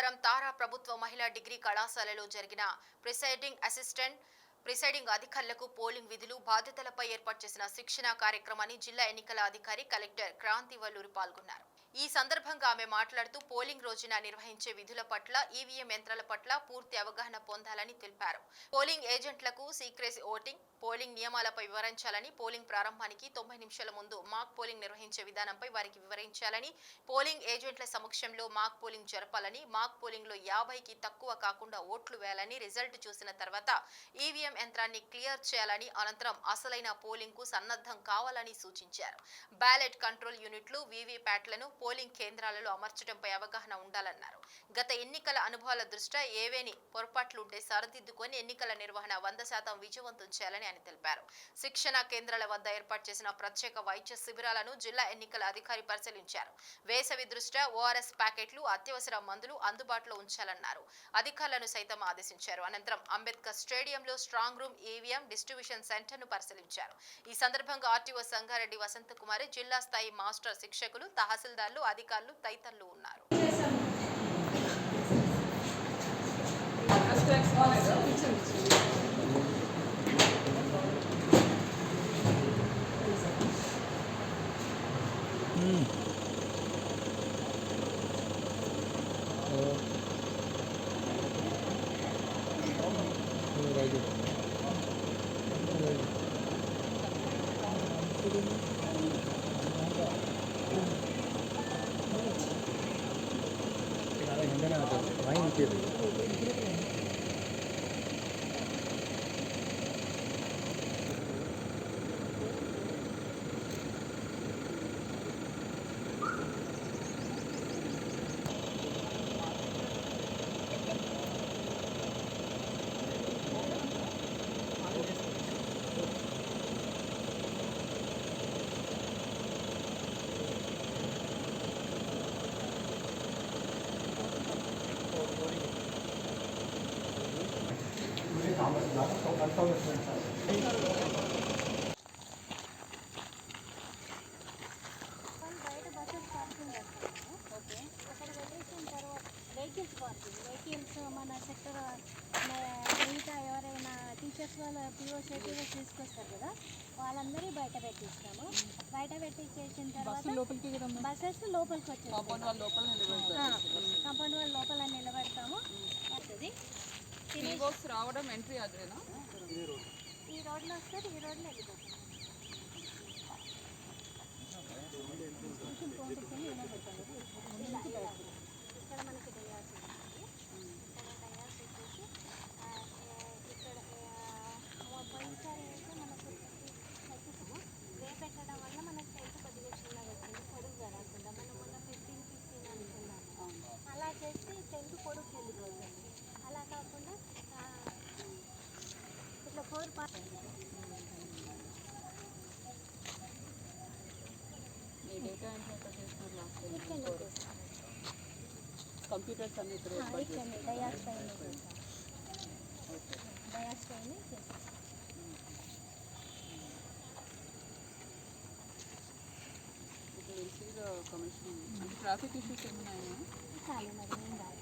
బుధవారం తారా ప్రభుత్వ మహిళా డిగ్రీ కళాశాలలో జరిగిన ప్రిసైడింగ్ అధికారులకు పోలింగ్ విధులు బాధ్యతలపై ఏర్పాటు చేసిన శిక్షణ కార్యక్రమాన్ని జిల్లా ఎన్నికల అధికారి కలెక్టర్ క్రాంతి వల్లూరి పాల్గొన్నారు. ఈ సందర్భంగా ఆమె మాట్లాడుతూ పోలింగ్ రోజున నిర్వహించే విధుల పట్ల, ఈవీఎం యంత్రాల పట్ల పూర్తి అవగాహన పొందాలని తెలిపారు. పోలింగ్ ఏజెంట్లకు సీక్రెసీ ఓటింగ్, పోలింగ్ నియమాలపై వివరించాలని, పోలింగ్ ప్రారంభానికి 90 నిమిషాల ముందు మాక్ పోలింగ్ నిర్వహించే విధానంపై వారికి వివరించాలని, పోలింగ్ ఏజెంట్ల సమక్షంలో మాక్ పోలింగ్ జరపాలని, మాక్ పోలింగ్ లో 50కి తక్కువ కాకుండా ఓట్లు వేయాలని, రిజల్ట్ చూసిన తర్వాత ఈవీఎం యంత్రాన్ని క్లియర్ చేయాలని, అనంతరం అసలైన పోలింగ్ కు సన్నద్ధం కావాలని సూచించారు. బ్యాలెట్ కంట్రోల్ యూనిట్లు, వీవీప్యాట్లను పోలింగ్ కేంద్రాలలో అమర్చడంపై అవగాహన ఉండాలన్నారు. గత ఎన్నికల అనుభవాల దృష్ట్యా ఏవేని పొరపాట్లుంటే సరిదిద్దుకొని ఎన్నికల నిర్వహణ 100% విజయవంతం చేయాలని ఆయన తెలిపారు. శిక్షణ కేంద్రాల వద్ద ఏర్పాటు చేసిన ప్రత్యేక వైద్య శిబిరాలను జిల్లా ఎన్నికల అధికారి పరిశీలించారు. వేసవి దృష్ట్యా ఓఆర్ఎస్ ప్యాకెట్లు, అత్యవసర మందులు అందుబాటులో ఉంచాలన్నారు. అధికారులను సైతం ఆదేశించారు. అనంతరం అంబేద్కర్ స్టేడియంలో strong room, EVM distribution centre ను పరిశీలించారు. ఈ సందర్భంగా ఆర్టీఓ సంగారెడ్డి వసంతకుమారి, జిల్లా స్థాయి మాస్టర్ శిక్షకులు, తహసీల్దార్లు, అధికారులు తదితరులు ఉన్నారు. వెహికల్స్ మన సెక్టర్ మిగతా ఎవరైనా టీచర్స్ వాళ్ళు పిఓస్ తీసుకొస్తారు కదా, వాళ్ళందరూ బయట పెట్టిస్తాము. బయట పెట్టించేసిన తర్వాత బస్సెస్ లోపలికి వచ్చేసి కాంపౌండ్ వాళ్ళ లోపల నిలబెడతాము. రావడం ఎంట్రీ అదేనా, ఈ రోడ్లో వస్తారు, ఈ రోడ్లో వెళ్ళిపోతాం. ఇక్కడ మనకి డయాస్ ఉంటుంది. ఇక్కడ డయాస్ వచ్చేసి ఇక్కడ పోయినసారి అయితే మనకు వేపెట్టడం వల్ల మనకు టెంట్ కొద్దిగా చిన్నగా వచ్చింది, పొడుగు రాకుండా. మనం మొన్న 15 అనుకున్నాము. అలా చేస్తే టెంట్ పొడుగు వెళ్ళిపోతుంది. అలా కాకుండా ఇట్లా 4 పార్ట్ కంప్యూటర్స్ అన్ని డయాస్ పైన కమిషన్ ట్రాఫిక్ ఇష్యూస్ ఏమైనా చాలా మరి ఏం రాదు.